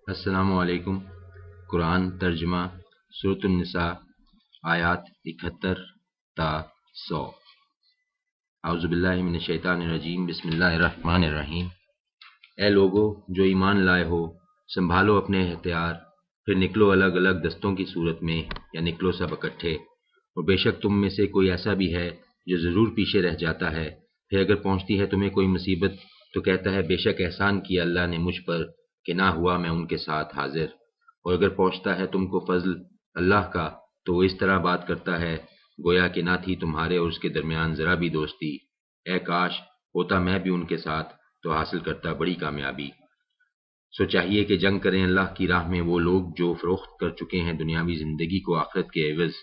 السلام علیکم۔ قرآن ترجمہ سورۃ النساء آیات 71 تا 100۔ اعوذ باللہ من الشیطان الرجیم، بسم اللہ الرحمن الرحیم۔ اے لوگو جو ایمان لائے ہو، سنبھالو اپنے ہتھیار، پھر نکلو الگ الگ دستوں کی صورت میں، یا نکلو سب اکٹھے۔ اور بے شک تم میں سے کوئی ایسا بھی ہے جو ضرور پیچھے رہ جاتا ہے، پھر اگر پہنچتی ہے تمہیں کوئی مصیبت تو کہتا ہے بے شک احسان کیا اللہ نے مجھ پر کہ نہ ہوا میں ان کے ساتھ حاضر۔ اور اگر پہنچتا ہے تم کو فضل اللہ کا تو وہ اس طرح بات کرتا ہے گویا کہ نہ تھی تمہارے اور اس کے درمیان ذرا بھی دوستی۔ اے کاش ہوتا میں بھی ان کے ساتھ تو حاصل کرتا بڑی کامیابی۔ سو چاہیے کہ جنگ کریں اللہ کی راہ میں وہ لوگ جو فروخت کر چکے ہیں دنیاوی زندگی کو آخرت کے عوض،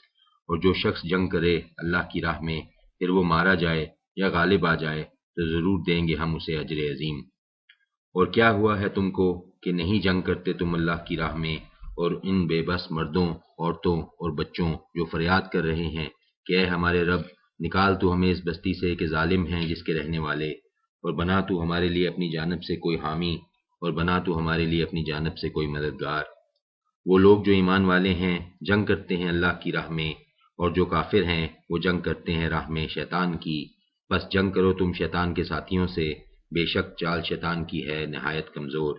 اور جو شخص جنگ کرے اللہ کی راہ میں پھر وہ مارا جائے یا غالب آ جائے تو ضرور دیں گے ہم اسے اجر عظیم۔ اور کیا ہوا ہے تم کو کہ نہیں جنگ کرتے تم اللہ کی راہ میں، اور ان بے بس مردوں، عورتوں اور بچوں جو فریاد کر رہے ہیں کہ اے ہمارے رب نکال تو ہمیں اس بستی سے کہ ظالم ہیں جس کے رہنے والے، اور بنا تو ہمارے لیے اپنی جانب سے کوئی حامی، اور بنا تو ہمارے لیے اپنی جانب سے کوئی مددگار۔ وہ لوگ جو ایمان والے ہیں جنگ کرتے ہیں اللہ کی راہ میں، اور جو کافر ہیں وہ جنگ کرتے ہیں راہ میں شیطان کی، بس جنگ کرو تم شیطان کے ساتھیوں سے، بے شک چال شیطان کی ہے نہایت کمزور۔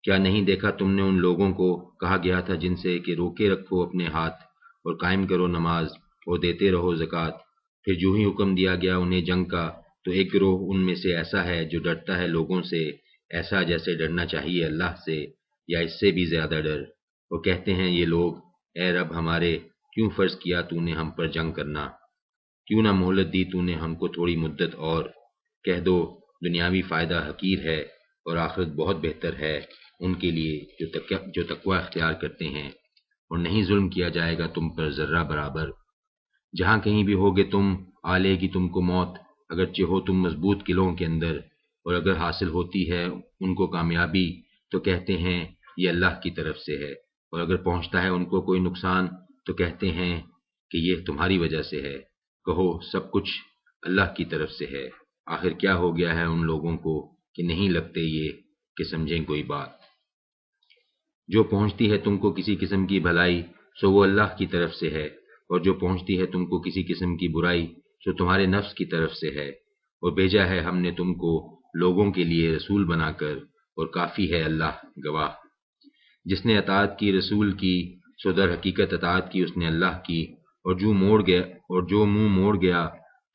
کیا نہیں دیکھا تم نے ان لوگوں کو کہا گیا تھا جن سے کہ روکے رکھو اپنے ہاتھ اور قائم کرو نماز اور دیتے رہو زکوٰۃ، پھر جو ہی حکم دیا گیا انہیں جنگ کا تو ایک گروہ ان میں سے ایسا ہے جو ڈرتا ہے لوگوں سے ایسا جیسے ڈرنا چاہیے اللہ سے یا اس سے بھی زیادہ ڈر، اور کہتے ہیں یہ لوگ اے رب ہمارے کیوں فرض کیا تو نے ہم پر جنگ کرنا، کیوں نہ مہلت دی تو نے ہم کو تھوڑی مدت اور، کہہ دو دنیاوی فائدہ حقیر ہے اور آخرت بہت بہتر ہے ان کے لیے جو تقوی اختیار کرتے ہیں، اور نہیں ظلم کیا جائے گا تم پر ذرہ برابر۔ جہاں کہیں بھی ہوگے تم آ لے گی تم کو موت، اگرچہ ہو تم مضبوط قلعوں کے اندر، اور اگر حاصل ہوتی ہے ان کو کامیابی تو کہتے ہیں یہ اللہ کی طرف سے ہے، اور اگر پہنچتا ہے ان کو کوئی نقصان تو کہتے ہیں کہ یہ تمہاری وجہ سے ہے۔ کہو سب کچھ اللہ کی طرف سے ہے، آخر کیا ہو گیا ہے ان لوگوں کو کہ نہیں لگتے یہ کہ سمجھیں کوئی بات۔ جو پہنچتی ہے تم کو کسی قسم کی بھلائی سو وہ اللہ کی طرف سے ہے، اور جو پہنچتی ہے تم کو کسی قسم کی برائی سو تمہارے نفس کی طرف سے ہے، اور بھیجا ہے ہم نے تم کو لوگوں کے لیے رسول بنا کر، اور کافی ہے اللہ گواہ۔ جس نے اطاعت کی رسول کی سو در حقیقت اطاعت کی اس نے اللہ کی، اور جو منہ موڑ گیا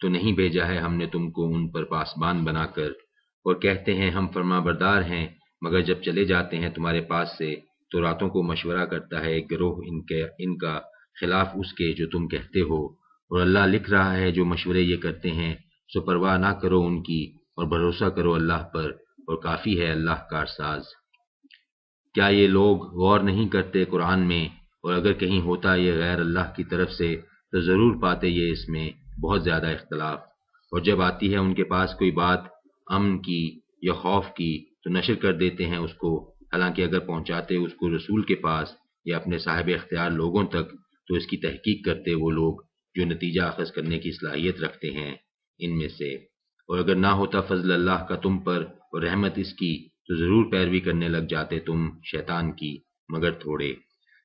تو نہیں بھیجا ہے ہم نے تم کو ان پر پاسبان بنا کر، اور کہتے ہیں ہم فرما بردار ہیں، مگر جب چلے جاتے ہیں تمہارے پاس سے تو راتوں کو مشورہ کرتا ہے ایک گروہ ان کا خلاف اس کے جو تم کہتے ہو، اور اللہ لکھ رہا ہے جو مشورے یہ کرتے ہیں، سو پرواہ نہ کرو ان کی اور بھروسہ کرو اللہ پر، اور کافی ہے اللہ کارساز۔ کیا یہ لوگ غور نہیں کرتے قرآن میں، اور اگر کہیں ہوتا یہ غیر اللہ کی طرف سے تو ضرور پاتے یہ اس میں بہت زیادہ اختلاف، اور جب آتی ہے ان کے پاس کوئی بات امن کی یا خوف کی تو نشر کر دیتے ہیں اس کو، حالانکہ اگر پہنچاتے اس کو رسول کے پاس یا اپنے صاحب اختیار لوگوں تک تو اس کی تحقیق کرتے وہ لوگ جو نتیجہ اخذ کرنے کی صلاحیت رکھتے ہیں ان میں سے، اور اگر نہ ہوتا فضل اللہ کا تم پر اور رحمت اس کی تو ضرور پیروی کرنے لگ جاتے تم شیطان کی مگر تھوڑے۔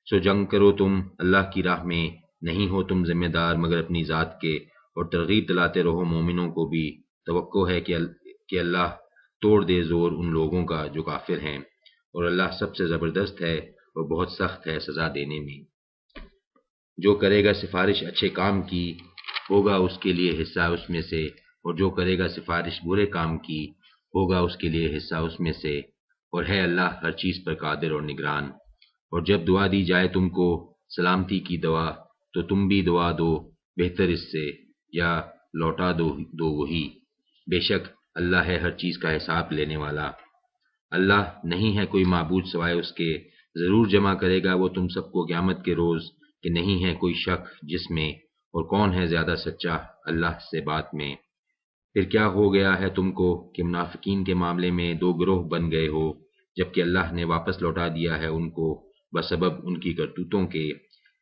سو جنگ کرو تم اللہ کی راہ میں، نہیں ہو تم ذمہ دار مگر اپنی ذات کے، اور ترغیب دلاتے رہو مومنوں کو بھی، توقع ہے کہ اللہ توڑ دے زور ان لوگوں کا جو کافر ہیں، اور اللہ سب سے زبردست ہے اور بہت سخت ہے سزا دینے میں۔ جو کرے گا سفارش اچھے کام کی ہوگا اس کے لیے حصہ اس میں سے، اور جو کرے گا سفارش برے کام کی ہوگا اس کے لیے حصہ اس میں سے، اور ہے اللہ ہر چیز پر قادر اور نگران۔ اور جب دعا دی جائے تم کو سلامتی کی دعا تو تم بھی دعا دو بہتر اس سے، یا لوٹا دو وہی، بے شک اللہ ہے ہر چیز کا حساب لینے والا۔ اللہ نہیں ہے کوئی معبود سوائے اس کے، ضرور جمع کرے گا وہ تم سب کو قیامت کے روز، کہ نہیں ہے کوئی شک جس میں، اور کون ہے زیادہ سچا اللہ سے بات میں۔ پھر کیا ہو گیا ہے تم کو کہ منافقین کے معاملے میں دو گروہ بن گئے ہو، جبکہ اللہ نے واپس لوٹا دیا ہے ان کو بسبب ان کی کرتوتوں کے۔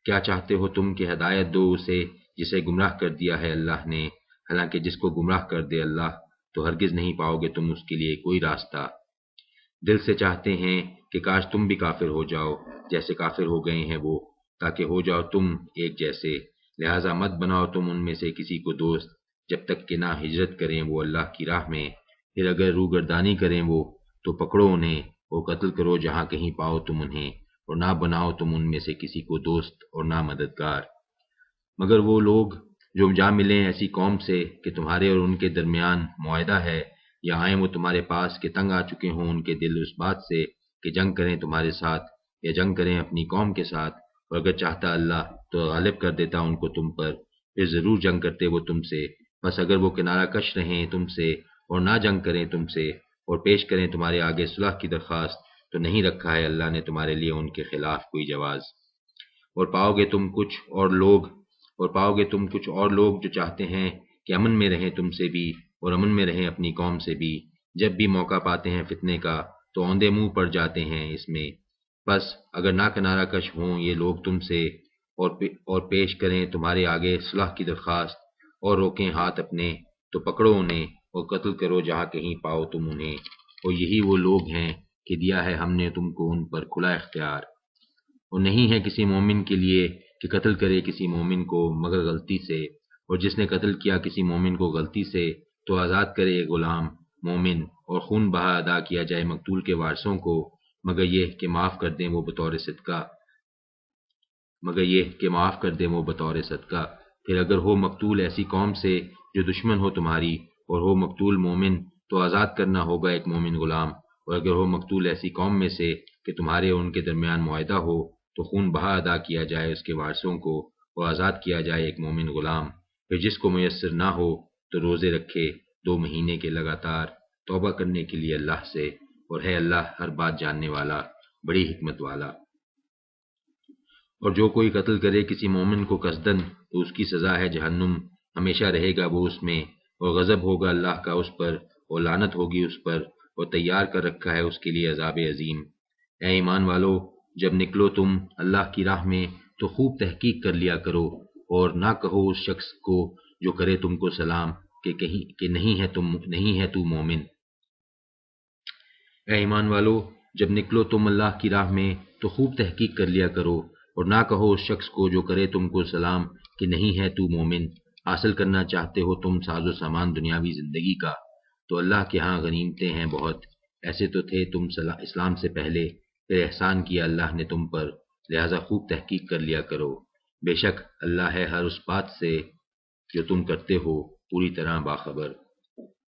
کیا چاہتے ہو تم کہ ہدایت دو اسے جسے گمراہ کر دیا ہے اللہ نے، حالانکہ جس کو گمراہ کر دے اللہ تو ہرگز نہیں پاؤ گے تم اس کے لیے کوئی راستہ۔ دل سے چاہتے ہیں کہ کاش تم بھی کافر ہو جاؤ جیسے کافر ہو گئے ہیں وہ، تاکہ ہو جاؤ تم ایک جیسے، لہٰذا مت بناؤ تم ان میں سے کسی کو دوست جب تک کہ نہ ہجرت کریں وہ اللہ کی راہ میں، پھر اگر روگردانی کریں وہ تو پکڑو انہیں اور قتل کرو جہاں کہیں پاؤ تم انہیں، اور نہ بناؤ تم ان میں سے کسی کو دوست اور نہ مددگار، مگر وہ لوگ جو جا ملیں ایسی قوم سے کہ تمہارے اور ان کے درمیان معاہدہ ہے، یا آئیں وہ تمہارے پاس کہ تنگ آ چکے ہوں ان کے دل اس بات سے کہ جنگ کریں تمہارے ساتھ یا جنگ کریں اپنی قوم کے ساتھ، اور اگر چاہتا اللہ تو غالب کر دیتا ان کو تم پر، پھر ضرور جنگ کرتے وہ تم سے، بس اگر وہ کنارہ کش رہیں تم سے اور نہ جنگ کریں تم سے اور پیش کریں تمہارے آگے صلح کی درخواست، تو نہیں رکھا ہے اللہ نے تمہارے لیے ان کے خلاف کوئی جواز، اور پاؤ گے تم کچھ اور لوگ جو چاہتے ہیں کہ امن میں رہیں تم سے بھی اور امن میں رہیں اپنی قوم سے بھی، جب بھی موقع پاتے ہیں فتنے کا تو اوندے منہ پڑ جاتے ہیں اس میں، بس اگر نہ کنارہ کش ہوں یہ لوگ تم سے اور پیش کریں تمہارے آگے صلح کی درخواست اور روکیں ہاتھ اپنے، تو پکڑو انہیں اور قتل کرو جہاں کہیں پاؤ تم انہیں، اور یہی وہ لوگ ہیں کہ دیا ہے ہم نے تم کو ان پر کھلا اختیار، اور نہیں ہے کسی مومن کے لیے کہ قتل کرے کسی مومن کو مگر غلطی سے، اور جس نے قتل کیا کسی مومن کو غلطی سے تو آزاد کرے ایک غلام مومن، اور خون بہا ادا کیا جائے مقتول کے وارثوں کو، مگر یہ کہ معاف کر دیں وہ بطور صدقہ، پھر اگر ہو مقتول ایسی قوم سے جو دشمن ہو تمہاری اور ہو مقتول مومن تو آزاد کرنا ہوگا ایک مومن غلام، اور اگر ہو مقتول ایسی قوم میں سے کہ تمہارے اور ان کے درمیان معاہدہ ہو تو خون بہا ادا کیا جائے اس کے وارثوں کو اور آزاد کیا جائے ایک مومن غلام، پھر جس کو میسر نہ ہو تو روزے رکھے 2 مہینے کے لگاتار توبہ کرنے کے لیے اللہ سے، اور ہے اللہ ہر بات جاننے والا بڑی حکمت والا۔ اور جو کوئی قتل کرے کسی مومن کو قصدن تو اس کی سزا ہے جہنم، ہمیشہ رہے گا وہ اس میں، اور غضب ہوگا اللہ کا اس پر اور لعنت ہوگی اس پر، اور تیار کر رکھا ہے اس کے لیے عذاب عظیم۔ اے ایمان والو، جب نکلو تم اللہ کی راہ میں تو خوب تحقیق کر لیا کرو، اور نہ کہو اس شخص کو جو کرے تم کو سلام کہ نہیں ہے تو مومن۔ اے ایمان والو، جب نکلو تم اللہ کی راہ میں تو خوب تحقیق کر لیا کرو، اور نہ کہو اس شخص کو جو کرے تم کو سلام کہ نہیں ہے تو مومن۔ حاصل کرنا چاہتے ہو تم ساز و سامان دنیاوی زندگی کا، تو اللہ کے ہاں غنیمتیں ہیں بہت، ایسے تو تھے تم اسلام سے پہلے، پھر احسان کیا اللہ نے تم پر، لہذا خوب تحقیق کر لیا کرو، بے شک اللہ ہے ہر اس بات سے جو تم کرتے ہو پوری طرح باخبر۔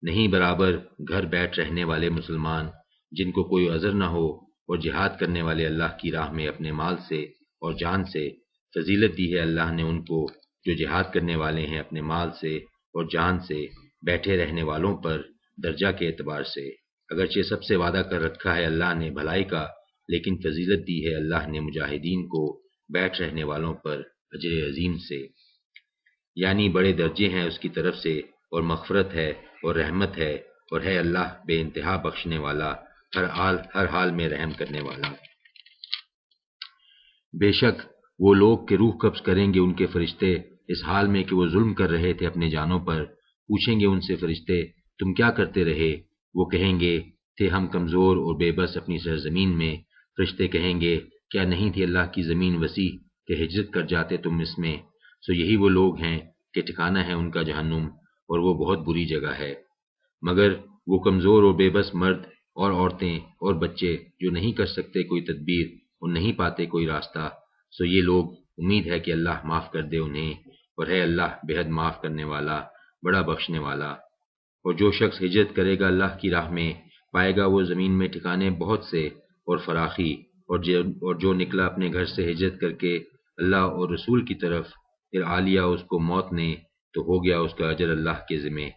نہیں برابر گھر بیٹھ رہنے والے مسلمان جن کو کوئی عذر نہ ہو، اور جہاد کرنے والے اللہ کی راہ میں اپنے مال سے اور جان سے، فضیلت دی ہے اللہ نے ان کو جو جہاد کرنے والے ہیں اپنے مال سے اور جان سے بیٹھے رہنے والوں پر درجہ کے اعتبار سے، اگرچہ سب سے وعدہ کر رکھا ہے اللہ نے بھلائی کا، لیکن فضیلت دی ہے اللہ نے مجاہدین کو بیٹھ رہنے والوں پر اجر عظیم سے، یعنی بڑے درجے ہیں اس کی طرف سے، اور مغفرت ہے اور رحمت ہے، اور ہے اللہ بے انتہا بخشنے والا ہر حال میں رحم کرنے والا۔ بے شک وہ لوگ کہ روح قبض کریں گے ان کے فرشتے اس حال میں کہ وہ ظلم کر رہے تھے اپنے جانوں پر، پوچھیں گے ان سے فرشتے تم کیا کرتے رہے، وہ کہیں گے تھے ہم کمزور اور بے بس اپنی سرزمین میں، فرشتے کہیں گے کیا نہیں تھی اللہ کی زمین وسیع کہ ہجرت کر جاتے تم اس میں، سو یہی وہ لوگ ہیں کہ ٹھکانہ ہے ان کا جہنم، اور وہ بہت بری جگہ ہے۔ مگر وہ کمزور اور بے بس مرد اور عورتیں اور بچے جو نہیں کر سکتے کوئی تدبیر اور نہیں پاتے کوئی راستہ، سو یہ لوگ امید ہے کہ اللہ معاف کر دے انہیں، اور ہے اللہ بے حد معاف کرنے والا بڑا بخشنے والا۔ اور جو شخص ہجرت کرے گا اللہ کی راہ میں پائے گا وہ زمین میں ٹھکانے بہت سے اور فراخی، اور جو نکلا اپنے گھر سے ہجرت کر کے اللہ اور رسول کی طرف، پھر آ لیا اس کو موت نے تو ہو گیا اس کا اجر اللہ کے ذمہ،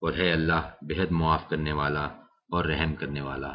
اور ہے اللہ بے حد معاف کرنے والا اور رحم کرنے والا۔